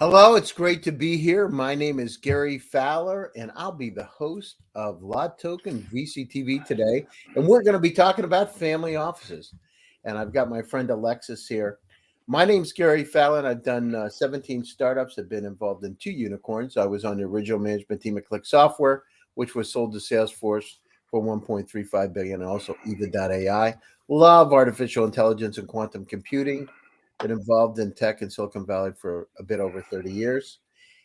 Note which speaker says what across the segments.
Speaker 1: Hello, it's great to be here. My name is Gary Fowler, and I'll be the host of LaToken VCTV today. And we're going to be talking about family offices. And I've got my friend Alexis here. My name's Gary Fowler, and I've done 17 startups. I've been involved in 2 unicorns. I was on the original management team at Click Software, which was sold to Salesforce for 1.35 billion, and also Eva.ai. Love artificial intelligence and quantum computing. Been involved in tech in Silicon Valley for a bit over 30 years.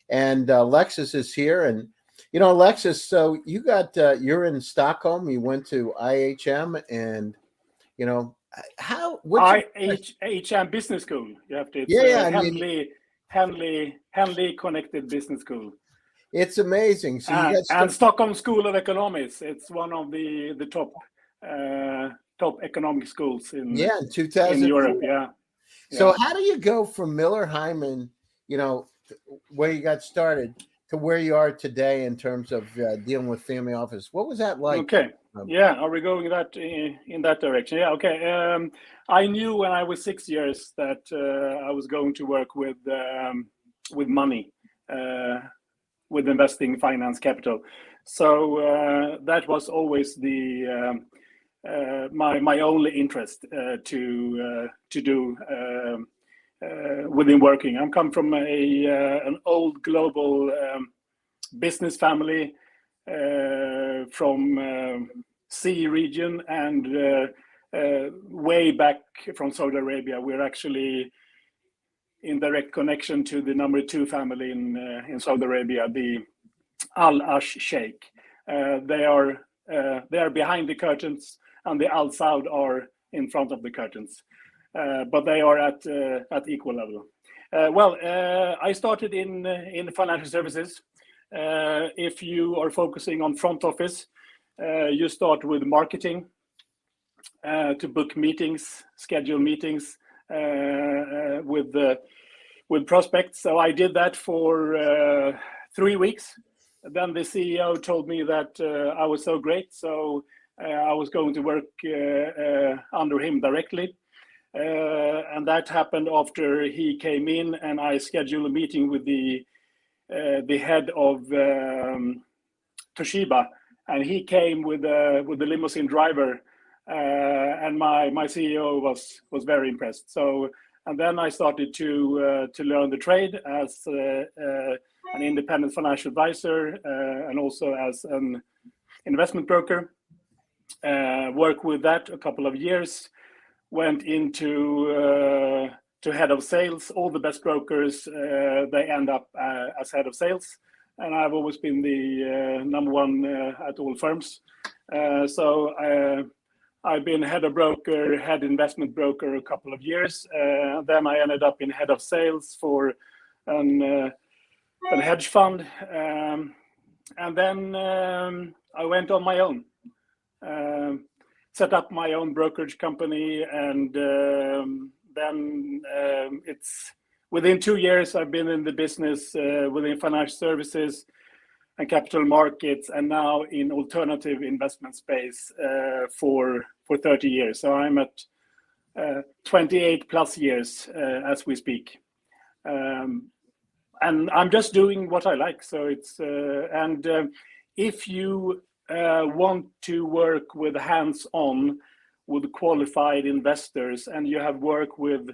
Speaker 1: And Alexis is here. And, Alexis, so you're in Stockholm. You went to IHM and, what's your,
Speaker 2: IHM Business School. You have to. It's Henley Connected Business School.
Speaker 1: It's amazing. So
Speaker 2: and Stockholm School of Economics. It's one of the top economic schools in
Speaker 1: 2000
Speaker 2: in Europe. Yeah.
Speaker 1: So how do you go from Miller Hyman, where you got started, to where you are today in terms of dealing with family office? What was that like?
Speaker 2: Okay. Are we going in that direction? Yeah. Okay. I knew when I was 6 years that I was going to work with money, with investing finance capital. So that was always my only interest to do within working. I'm come from an old global business family from sea region and way back from Saudi Arabia. We're actually in direct connection to the number 2 family in Saudi Arabia, the Sheikh. They are behind the curtains, and the Al Saud are in front of the curtains, but they are at equal level. I started in financial services. If you are focusing on front office, you start with marketing to book meetings, schedule meetings with prospects. So I did that for 3 weeks. Then the CEO told me that I was so great, so I was going to work under him directly. And that happened after he came in, and I scheduled a meeting with the head of Toshiba, and he came with the limousine driver, and my CEO was very impressed. So, and then I started to learn the trade as an independent financial advisor and also as an investment broker. Worked with that a couple of years. Went into to head of sales. All the best brokers they end up as head of sales, and I've always been the number one at all firms. So I've been head of broker, head investment broker a couple of years. Then I ended up in head of sales for a hedge fund, and then I went on my own. Set up my own brokerage company, and then it's within 2 years I've been in the business within financial services and capital markets, and now in alternative investment space for 30 years. So I'm at 28 plus years as we speak, and I'm just doing what I like. So it's if you want to work with hands-on with qualified investors, and you have worked with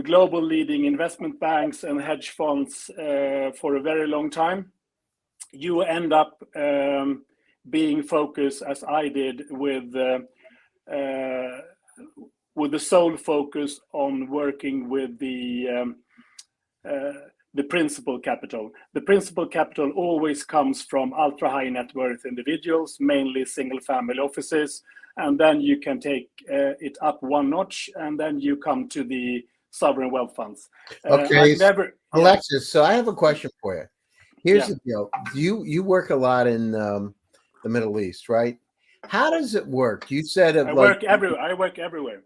Speaker 2: global leading investment banks and hedge funds for a very long time, you end up being focused, as I did, with the sole focus on working with the principal capital. The principal capital always comes from ultra high net worth individuals, mainly single family offices, and then you can take it up one notch, and then you come to the sovereign wealth funds.
Speaker 1: Okay, Alexis, so I have a question for you. Here's the deal. You work a lot in the Middle East, right? How does it work? You said
Speaker 2: I work everywhere.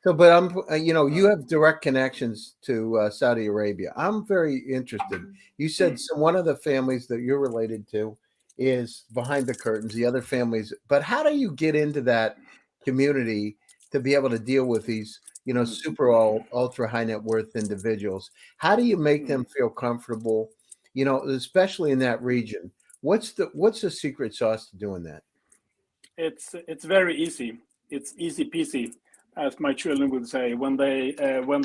Speaker 1: So, but you have direct connections to Saudi Arabia. I'm very interested. You said one of the families that you're related to is behind the curtains, the other families. But how do you get into that community to be able to deal with these, super ultra high net worth individuals. How do you make them feel comfortable, especially in that region? What's the secret sauce to doing that?
Speaker 2: It's very easy. It's easy peasy, as my children would say when they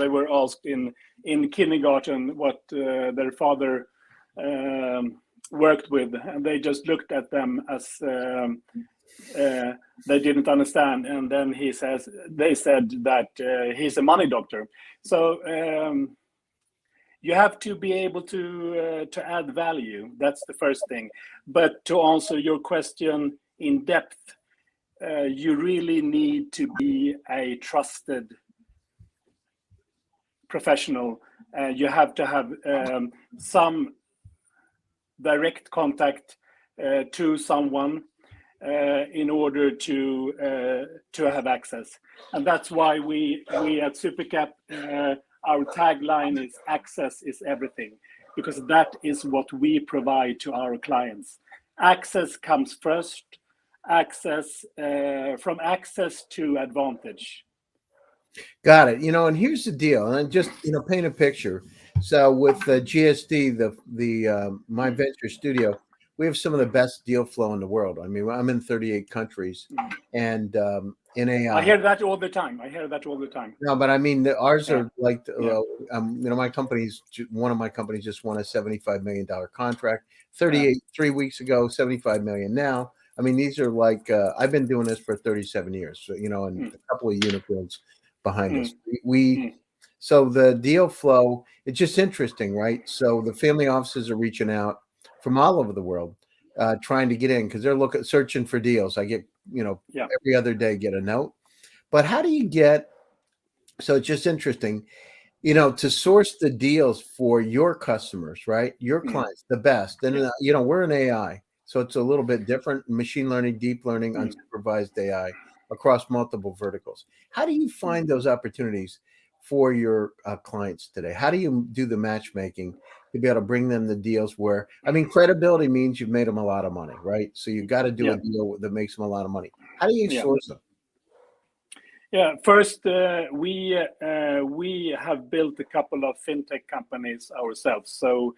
Speaker 2: were asked in kindergarten what their father worked with, and they just looked at them as they didn't understand, and then they said that he's a money doctor. So you have to be able to add value. That's the first thing. But to answer your question in depth, you really need to be a trusted professional. You have to have some direct contact to someone in order to have access, and that's why we at Supercap, our tagline is "Access is everything," because that is what we provide to our clients. Access comes first. Access from access to advantage.
Speaker 1: Got it. And here's the deal. And just paint a picture. So with GSD, the My Venture Studio, we have some of the best deal flow in the world. I mean, I'm in 38 countries, and in AI.
Speaker 2: I hear that all the time.
Speaker 1: No, but I mean, ours are like, my one of my companies just won a $75 million contract. 3 weeks ago, 75 million now. I mean, these are like, I've been doing this for 37 years, so, and a couple of unicorns behind us. So the deal flow, it's just interesting, right? So the family offices are reaching out from all over the world, trying to get in because they're searching for deals. I get, every other day get a note. But how do you so it's just interesting, to source the deals for your customers, right? Your clients, the best. And, we're in AI. So it's a little bit different, machine learning, deep learning, unsupervised AI across multiple verticals. How do you find those opportunities for your clients today? How do you do the matchmaking to be able to bring them the deals where, I mean, credibility means you've made them a lot of money, right? So you've got to do a deal that makes them a lot of money. How do you source them?
Speaker 2: Yeah, first, we have built a couple of fintech companies ourselves. So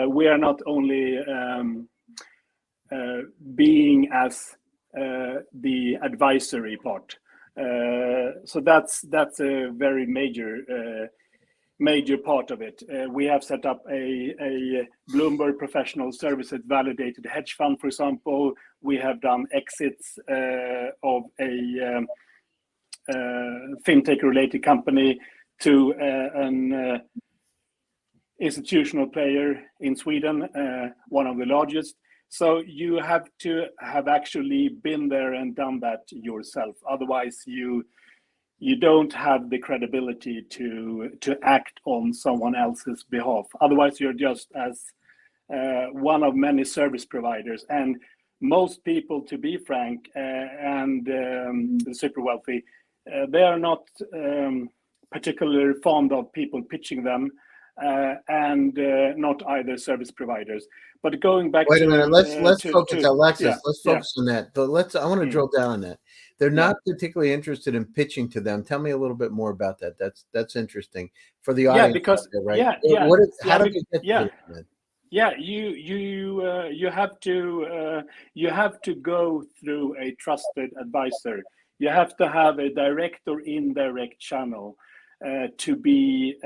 Speaker 2: we are not only being as the advisory part. So that's a very major part of it. We have set up a Bloomberg Professional Services validated hedge fund, for example. We have done exits of a fintech related company to an institutional player in Sweden, one of the largest. So you have to have actually been there and done that yourself. Otherwise, you don't have the credibility to act on someone else's behalf. Otherwise, you're just as one of many service providers. And most people, to be frank, and the super wealthy, they are not particularly fond of people pitching them, and not either service providers. But going back
Speaker 1: Wait a minute, let's focus, Alexis. Let's focus on that. But I want to drill down on that. They're not particularly interested in pitching to them. Tell me a little bit more about that. That's interesting for the audience.
Speaker 2: Yeah, because
Speaker 1: there, right?
Speaker 2: how
Speaker 1: do they get to them?
Speaker 2: Yeah, you have to go through a trusted advisor. You have to have a direct or indirect channel to be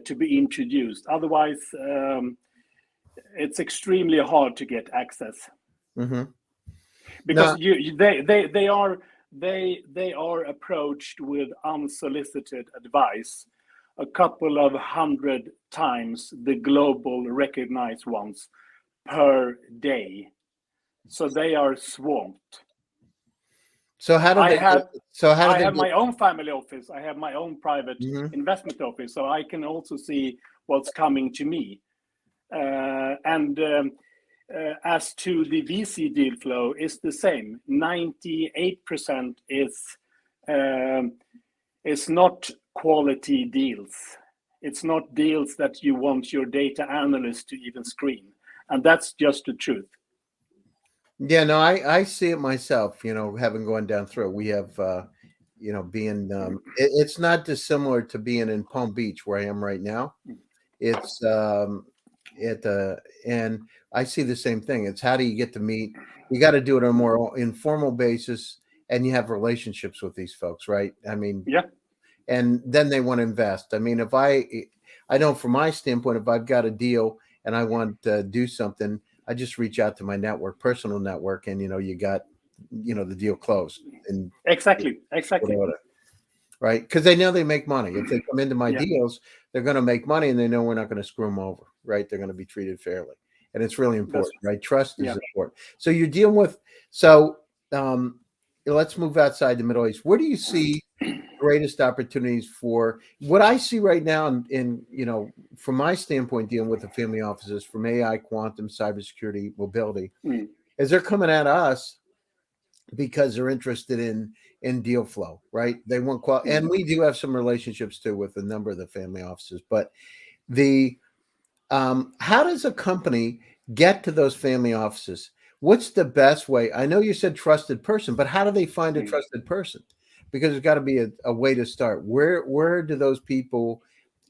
Speaker 2: introduced. Otherwise, it's extremely hard to get access. Because they are approached with unsolicited advice a couple of 100 times the global recognized ones per day. So they are swamped.
Speaker 1: So how do
Speaker 2: I
Speaker 1: they
Speaker 2: have my own family office. I have my own private investment office, so I can also see what's coming to me. As to the VC deal flow, is the same. 98% is not quality deals. It's not deals that you want your data analyst to even screen, and that's just the truth.
Speaker 1: Yeah, no, I see it myself, having gone down through it. We have, being it's not dissimilar to being in Palm Beach where I am right now. It's and I see the same thing. It's how do you get to meet? You got to do it on a more informal basis, and you have relationships with these folks, right? I mean,
Speaker 2: Yeah.
Speaker 1: And then they want to invest. I mean, if I know from my standpoint, if I've got a deal and I want to do something, I just reach out to my network, personal network, and you got the deal closed. And
Speaker 2: Exactly.
Speaker 1: right? Because they know they make money. If they come into my
Speaker 2: Yeah.
Speaker 1: deals, they're going to make money, and they know we're not going to screw them over, right? They're going to be treated fairly, and it's really important, right? Trust is important. So you're dealing with let's move outside the Middle East. Where do you see greatest opportunities for what I see right now in from my standpoint, dealing with the family offices from AI, quantum, cybersecurity, mobility, is they're coming at us because they're interested in deal flow, right? They want and we do have some relationships too with a number of the family offices, but the how does a company get to those family offices? What's the best way? I know you said trusted person, but how do they find a trusted person? Because there's got to be a way to start. Where do those people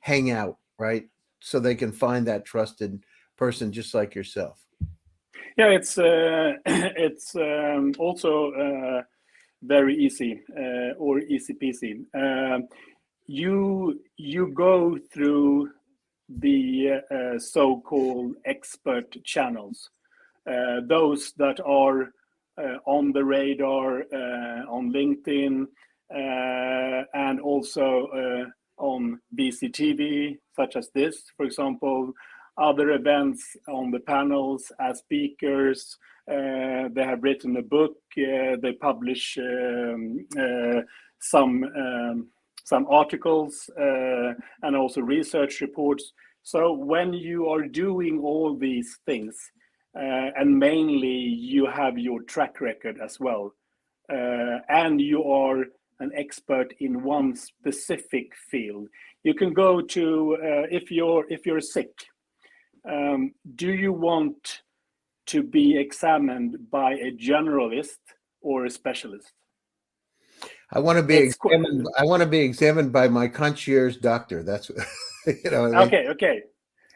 Speaker 1: hang out, right? So they can find that trusted person just like yourself.
Speaker 2: Yeah, it's also very easy or easy peasy. You go through the so-called expert channels, those that are on the radar on LinkedIn and also on VCTV, such as this, for example. Other events on the panels as speakers. They have written a book. They publish some articles and also research reports. So when you are doing all these things, and mainly you have your track record as well, and you are an expert in one specific field, you can go to if you're sick. Do you want to be examined by a generalist or a specialist?
Speaker 1: I want to be examined. I want to be examined by my concierge doctor. That's
Speaker 2: Okay,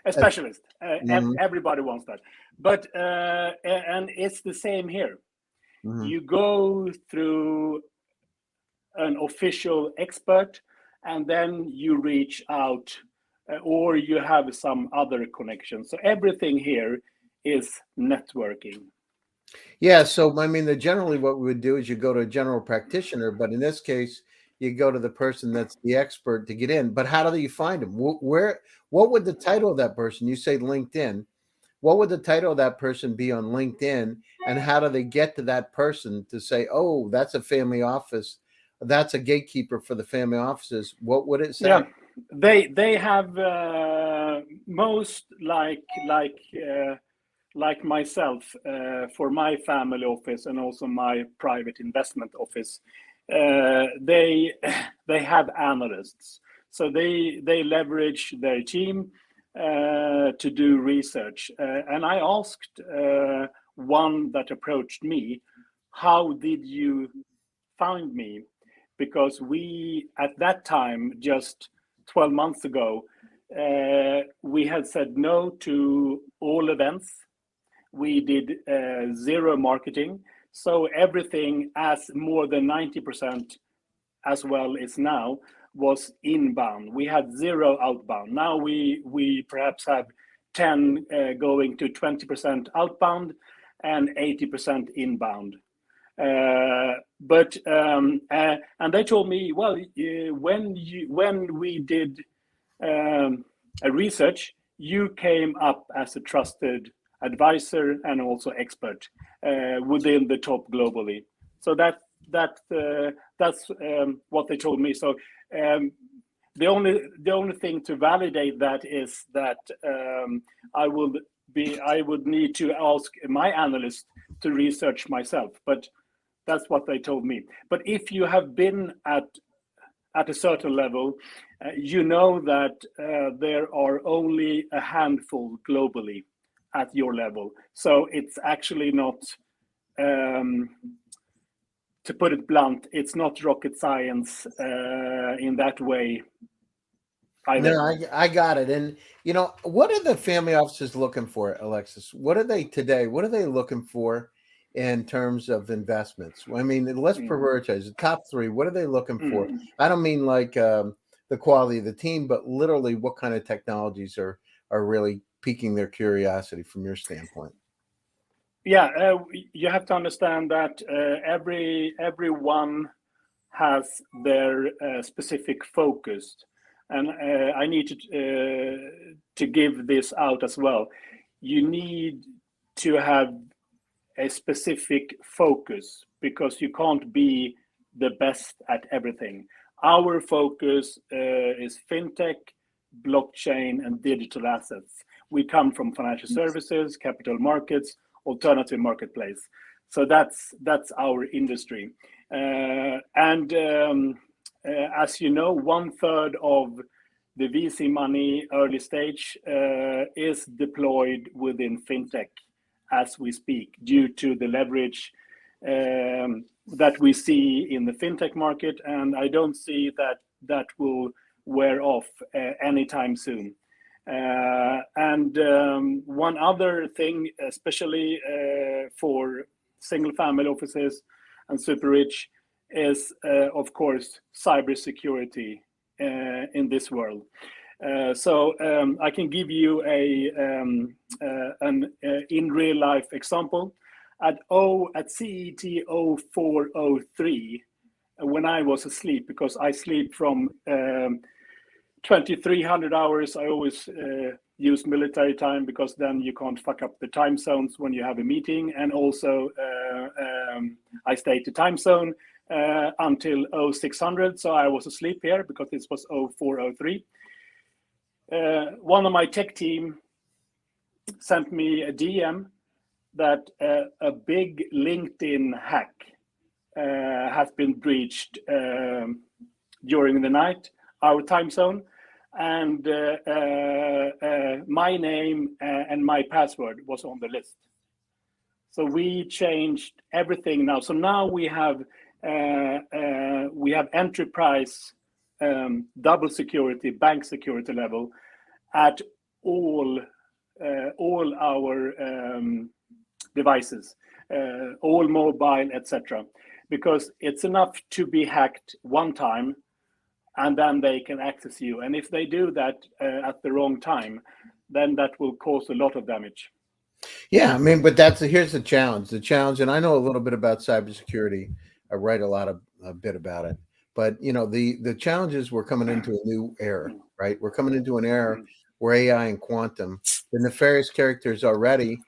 Speaker 2: a specialist. Everybody wants that, but and it's the same here. You go through an official expert, and then you reach out, or you have some other connection. So everything here is networking.
Speaker 1: Yeah. So, I mean, generally what we would do is you go to a general practitioner, but in this case, you go to the person that's the expert to get in. But how do you find them? What would the title of that person? You say LinkedIn. What would the title of that person be on LinkedIn? And how do they get to that person to say, oh, that's a family office? That's a gatekeeper for the family offices. What would it say?
Speaker 2: Yeah, they have most like myself for my family office and also my private investment office. They have analysts, so they leverage their team to do research. And I asked one that approached me, how did you find me? Because we, at that time, just 12 months ago, we had said no to all events. We did zero marketing. So everything, as more than 90% as well is now, was inbound. We had zero outbound. Now we perhaps have 10 going to 20% outbound and 80% inbound. But and they told me, well, when we did a research, you came up as a trusted advisor and also expert within the top globally. So that's what they told me. So the only thing to validate that is that I would need to ask my analyst to research myself, but that's what they told me. But if you have been at a certain level, you know that there are only a handful globally at your level. So it's actually not to put it blunt, it's not rocket science in that way either.
Speaker 1: No, I got it. And what are the family offices looking for, Alexis? What are they today? What are they looking for in terms of investments? I mean, let's prioritize the top three. What are they looking for? I don't mean like the quality of the team, but literally what kind of technologies are really piquing their curiosity from your standpoint.
Speaker 2: Yeah, you have to understand that everyone has their specific focus, and I need to give this out as well. You need to have a specific focus because you can't be the best at everything. Our focus is fintech, blockchain, and digital assets. We come from financial services, capital markets, alternative marketplace. So that's our industry. And as you know, 1/3 of the VC money early stage is deployed within fintech as we speak, due to the leverage that we see in the fintech market, and I don't see that will wear off anytime soon. And one other thing, especially for single family offices and super rich, is of course cybersecurity in this world. So I can give you an in real life example. At CET 0403, when I was asleep, because I sleep from 2,300 hours. I always use military time because then you can't fuck up the time zones when you have a meeting. And also I stayed to time zone until 0600. So I was asleep here because this was 0403. One of my tech team sent me a DM that a big LinkedIn hack has been breached during the night, our time zone, and my name and my password was on the list. So we changed everything now. So now we have enterprise double security, bank security level at all our devices, all mobile, etc. Because it's enough to be hacked one time, and then they can access you. And if they do that at the wrong time, then that will cause a lot of damage.
Speaker 1: Yeah, I mean, but here's the challenge. The challenge, and I know a little bit about cybersecurity. I write a bit about it. But the challenge is we're coming into a new era, right? We're coming into an era where AI and quantum, the nefarious characters already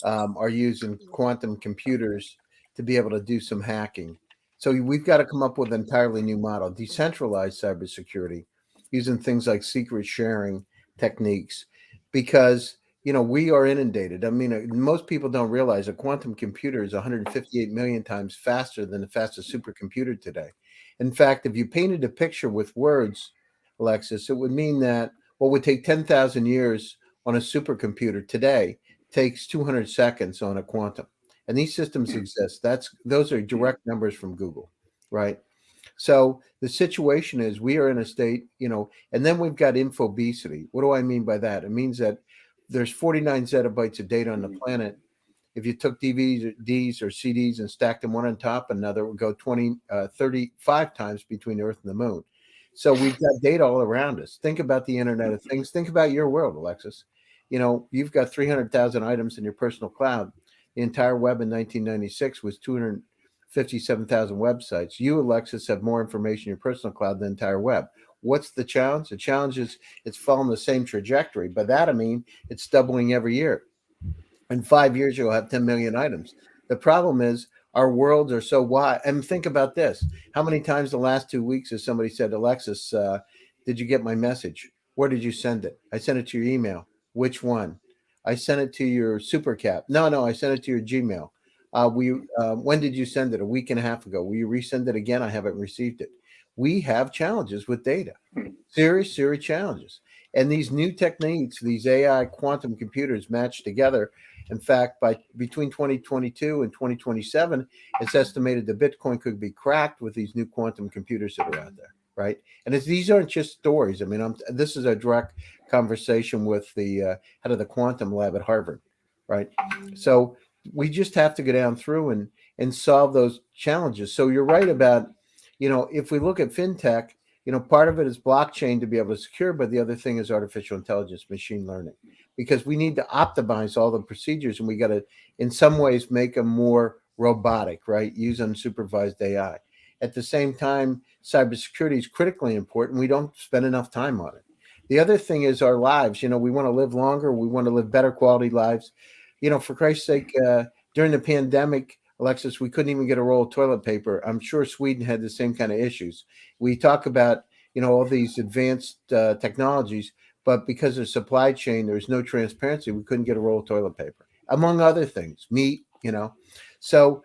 Speaker 1: are using quantum computers to be able to do some hacking. So we've got to come up with an entirely new model, decentralized cybersecurity, using things like secret sharing techniques, because we are inundated. I mean, most people don't realize a quantum computer is 158 million times faster than the fastest supercomputer today. In fact, if you painted a picture with words, Alexis, it would mean that what would take 10,000 years on a supercomputer today takes 200 seconds on a quantum. And these systems exist. Those are direct numbers from Google, right? So the situation is we are in a state, and then we've got infobesity. What do I mean by that? It means that there's 49 zettabytes of data on the planet. If you took DVDs or CDs and stacked them one on top of another, it would go 35 times between Earth and the moon. So we've got data all around us. Think about the Internet of Things. Think about your world, Alexis. You've got 300,000 items in your personal cloud. The entire web in 1996 was 257,000 websites. You, Alexis, have more information in your personal cloud than the entire web. What's the challenge? The challenge is it's following the same trajectory. By that, I mean, it's doubling every year. In 5 years, you'll have 10 million items. The problem is our worlds are so wide. And think about this. How many times the last 2 weeks has somebody said, Alexis, did you get my message? Where did you send it? I sent it to your email. Which one? I sent it to your Supercap. No, I sent it to your Gmail. When did you send it? A week and a half ago. Will you resend it again? I haven't received it. We have challenges with data, serious challenges. And these new techniques, these AI quantum computers matched together. In fact, by between 2022 and 2027, it's estimated that Bitcoin could be cracked with these new quantum computers that are out there, right? And these aren't just stories. I mean, this is a direct conversation with the head of the quantum lab at Harvard, right? So we just have to go down through and solve those challenges. So you're right about, if we look at fintech, part of it is blockchain to be able to secure, but the other thing is artificial intelligence, machine learning, because we need to optimize all the procedures, and we got to, in some ways, make them more robotic, right? Use unsupervised AI. At the same time, cybersecurity is critically important. We don't spend enough time on it. The other thing is our lives. We want to live longer. We want to live better quality lives. For Christ's sake, during the pandemic, Alexis, we couldn't even get a roll of toilet paper. I'm sure Sweden had the same kind of issues. We talk about, all these advanced technologies, but because of supply chain, there's no transparency. We couldn't get a roll of toilet paper, among other things, meat, So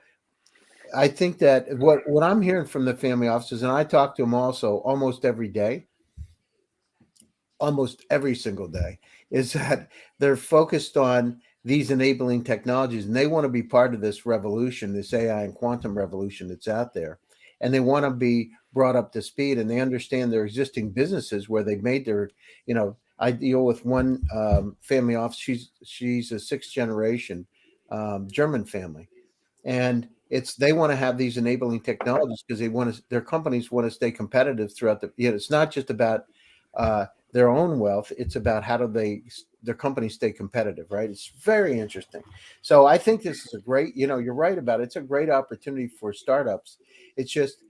Speaker 1: I think that what I'm hearing from the family offices, and I talk to them also almost every day, almost every single day, is that they're focused on these enabling technologies, and they want to be part of this revolution, this AI and quantum revolution that's out there. And they want to be brought up to speed, and they understand their existing businesses where they've made their, I deal with one family office. She's a sixth generation German family. And they want to have these enabling technologies because their companies want to stay competitive throughout it's not just about their own wealth. It's about how do their companies stay competitive, right? It's very interesting. So I think this is a great, you're right about it. It's a great opportunity for startups. It's just,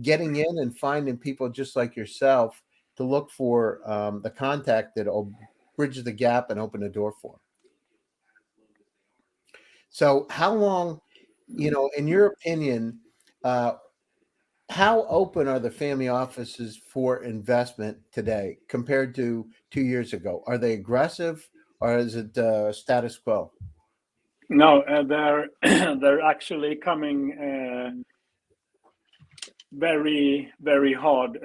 Speaker 1: getting in and finding people just like yourself to look for the contact that'll bridge the gap and open the door for them. So how long, in your opinion, how open are the family offices for investment today compared to 2 years ago? Are they aggressive, or is it status quo?
Speaker 2: No, they're actually coming very, very hard,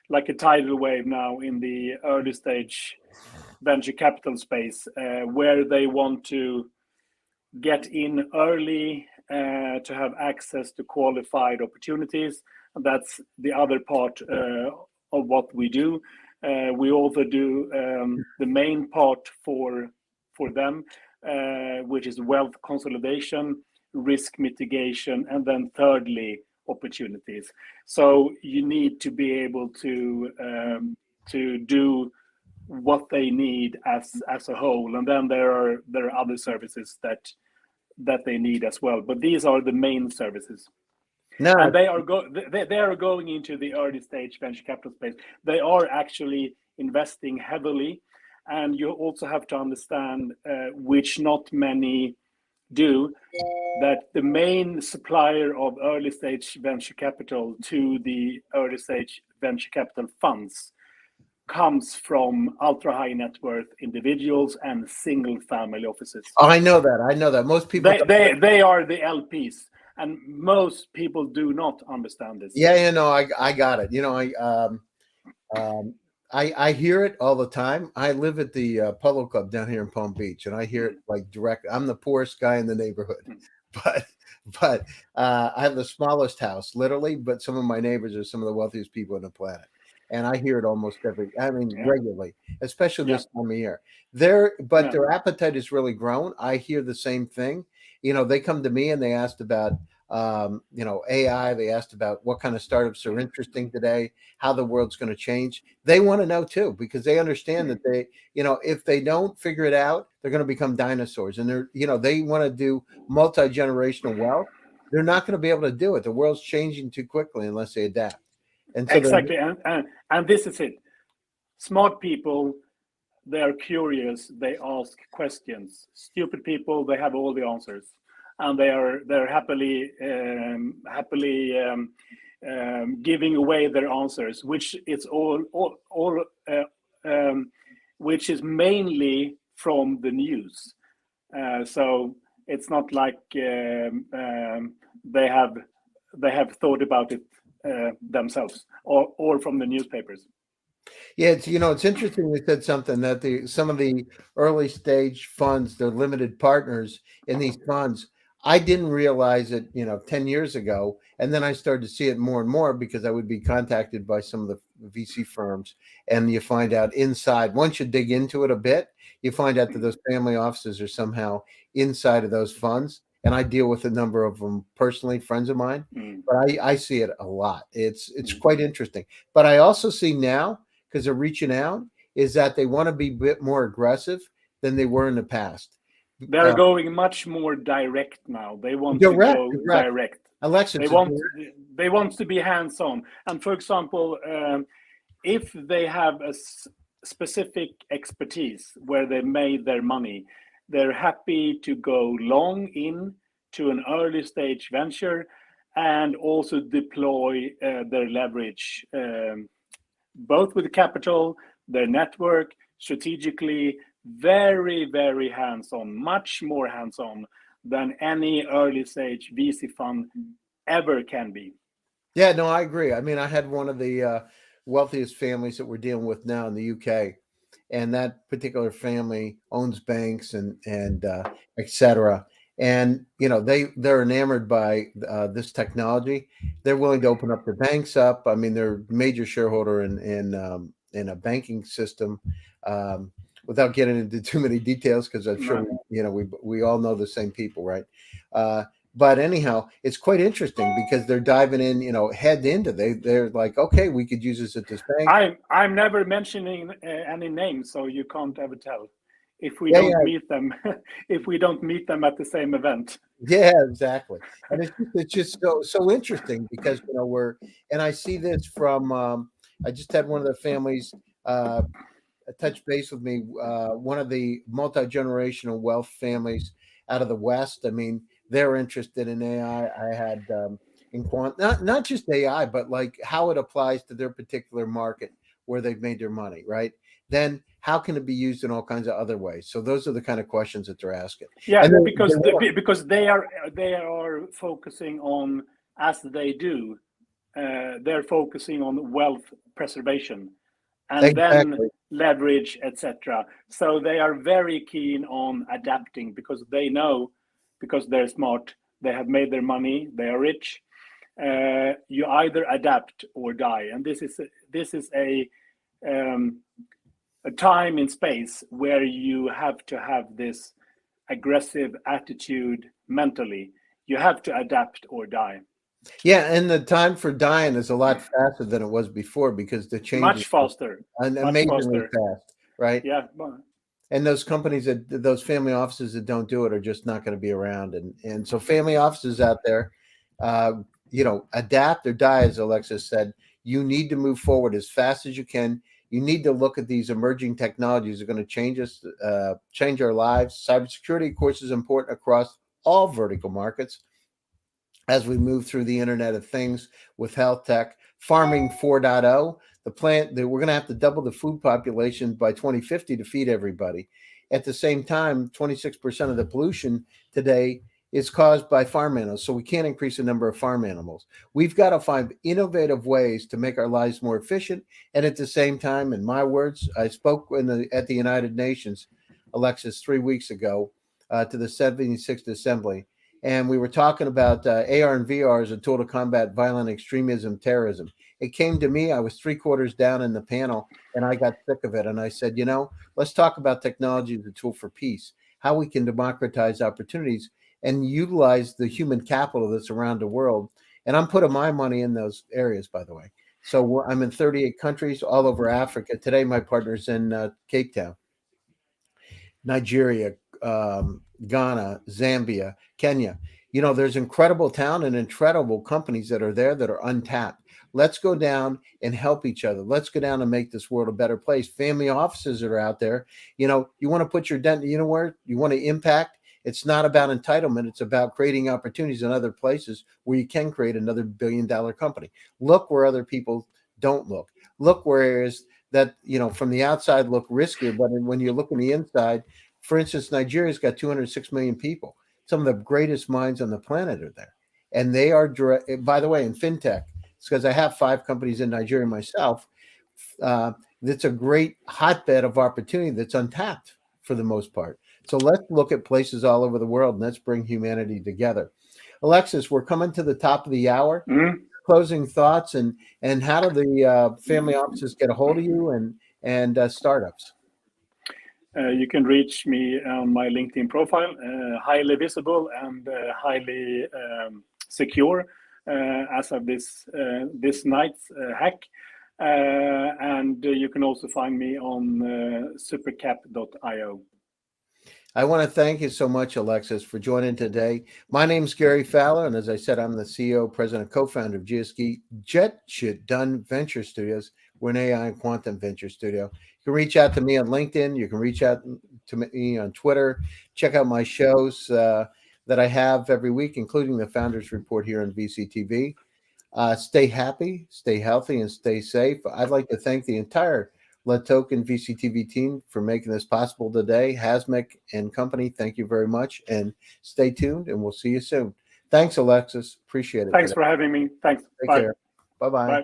Speaker 2: like a tidal wave now in the early stage venture capital space, where they want to get in early to have access to qualified opportunities. And that's the other part of what we do. We also do the main part for them, which is wealth consolidation, risk mitigation, and then thirdly, opportunities. So you need to be able to do what they need as a whole, and then there are other services that they need as well. But these are the main services. No, and they are going into the early stage venture capital space. They are actually investing heavily, and you also have to understand, which not many do, that the main supplier of early stage venture capital to the early stage venture capital funds comes from ultra high net worth individuals and single family offices.
Speaker 1: Oh, I know that. Most people
Speaker 2: they are the LPs, and most people do not understand this.
Speaker 1: Yeah, I got it. I hear it all the time. I live at the Polo Club down here in Palm Beach, and I hear it like direct. I'm the poorest guy in the neighborhood, but I have the smallest house, literally. But some of my neighbors are some of the wealthiest people on the planet, and I hear it almost regularly, especially this time of year. Their appetite has really grown. I hear the same thing. They come to me and they asked about AI. They asked about what kind of startups are interesting today, how the world's going to change. They want to know too, because they understand that if they don't figure it out, they're going to become dinosaurs. And they want to do multi-generational wealth. They're not going to be able to do it. The world's changing too quickly unless they adapt. And so
Speaker 2: exactly. And this is it. Smart people, they are curious. They ask questions. Stupid people, they have all the answers. And they're happily giving away their answers, which is which is mainly from the news. So it's not like they have thought about it themselves or from the newspapers.
Speaker 1: Yeah, it's interesting you said something that some of the early stage funds, they're limited partners in these funds. I didn't realize it, 10 years ago. And then I started to see it more and more because I would be contacted by some of the VC firms. And you find out inside, once you dig into it a bit, you find out that those family offices are somehow inside of those funds. And I deal with a number of them personally, friends of mine,
Speaker 2: Mm.
Speaker 1: but I see it a lot. It's
Speaker 2: Mm.
Speaker 1: quite interesting. But I also see now, because they're reaching out, is that they want to be a bit more aggressive than they were in the past.
Speaker 2: They're
Speaker 1: Uh,
Speaker 2: going much more direct now. They want to
Speaker 1: direct,
Speaker 2: go
Speaker 1: direct.
Speaker 2: direct.
Speaker 1: Alexis,
Speaker 2: They want they want to be hands-on. And for example, if they have a specific expertise where they made their money, they're happy to go long in to an early stage venture and also deploy their leverage, both with capital, their network, strategically, very, very hands-on, much more hands-on than any early stage VC fund ever can be.
Speaker 1: Yeah, no, I agree. I mean, I had one of the wealthiest families that we're dealing with now in the UK, and that particular family owns banks and et cetera. And they're enamored by this technology. They're willing to open up their banks up. I mean, they're a major shareholder in a banking system. Um, without getting into too many details, because I'm sure
Speaker 2: No.
Speaker 1: we all know the same people, right? Uh, but anyhow, it's quite interesting because they're diving in, head into. They're like, okay, we could use this at this bank.
Speaker 2: I'm never mentioning any names, so you can't ever tell if we
Speaker 1: Yeah,
Speaker 2: don't
Speaker 1: yeah,
Speaker 2: meet them. If we don't meet them at the same event.
Speaker 1: yeah, exactly. And it's just so interesting because and I see this from. I just had one of the families uh, touch base with me. One of the multi-generational wealth families out of the West. I mean, they're interested in AI. I had in not just AI, but like how it applies to their particular market where they've made their money, right? Then how can it be used in all kinds of other ways? So those are the kind of questions that they're asking.
Speaker 2: Yeah,
Speaker 1: And they
Speaker 2: because
Speaker 1: want
Speaker 2: because they are focusing on, as they do, they're focusing on wealth preservation and then
Speaker 1: exactly.
Speaker 2: leverage, etc. So they are very keen on adapting because they know, because they're smart, they have made their money, they are rich. You either adapt or die, and this is a time in space where you have to have this aggressive attitude mentally. You have to adapt or die.
Speaker 1: Yeah, and the time for dying is a lot faster than it was before because the changes
Speaker 2: Much faster,
Speaker 1: are
Speaker 2: much
Speaker 1: amazingly
Speaker 2: faster.
Speaker 1: fast, right?
Speaker 2: Yeah,
Speaker 1: And those companies those family offices that don't do it are just not going to be around. And so family offices out there, uh, adapt or die, as Alexis said. You need to move forward as fast as you can. You need to look at these emerging technologies that are going to change us, change our lives. Cybersecurity, of course, is important across all vertical markets as we move through the Internet of Things with health tech, farming 4.0, the plant that we're going to have to double the food population by 2050 to feed everybody. At the same time, 26% of the pollution today is caused by farm animals. So we can't increase the number of farm animals. We've got to find innovative ways to make our lives more efficient. And at the same time, in my words, I spoke at the United Nations, Alexis, 3 weeks ago to the 76th Assembly, and we were talking about AR and VR as a tool to combat violent extremism, terrorism. It came to me. I was 3/4 down in the panel, and I got sick of it. And I said, let's talk about technology as a tool for peace, how we can democratize opportunities and utilize the human capital that's around the world. And I'm putting my money in those areas, by the way. So I'm in 38 countries all over Africa. Today, my partner's in Cape Town. Nigeria, Ghana, Zambia, Kenya. There's incredible talent and incredible companies that are there that are untapped. Let's go down and help each other. Let's go down and make this world a better place. Family offices that are out there, you want to put your dent, where you want to impact. It's not about entitlement. It's about creating opportunities in other places where you can create another billion-dollar company. Look where other people don't look. Look where areas that, from the outside look riskier, but when you look on the inside, for instance, Nigeria's got 206 million people. Some of the greatest minds on the planet are there. And they are direct, by the way, in fintech, it's because I have 5 companies in Nigeria myself. that's a great hotbed of opportunity that's untapped for the most part. So let's look at places all over the world and let's bring humanity together. Alexis, we're coming to the top of the hour.
Speaker 2: Mhm.
Speaker 1: Closing thoughts and how do the family offices get a hold of you and startups?
Speaker 2: You can reach me on my LinkedIn profile, highly visible and highly secure as of this night's hack. And you can also find me on supercap.io.
Speaker 1: I want to thank you so much, Alexis, for joining today. My name is Gary Fowler, and as I said, I'm the CEO, president, co-founder of GSD Venture Studios. We're an AI and quantum venture studio. You can reach out to me on LinkedIn. You can reach out to me on Twitter. Check out my shows that I have every week, including the Founders Report here on VCTV. Stay happy, stay healthy, and stay safe. I'd like to thank the entire LaToken VCTV team for making this possible today. Hasmic and company, thank you very much. And stay tuned, and we'll see you soon. Thanks, Alexis. Appreciate it.
Speaker 2: Thanks for having me. Thanks.
Speaker 1: Take
Speaker 2: Bye.
Speaker 1: care. Bye-bye.
Speaker 2: Bye.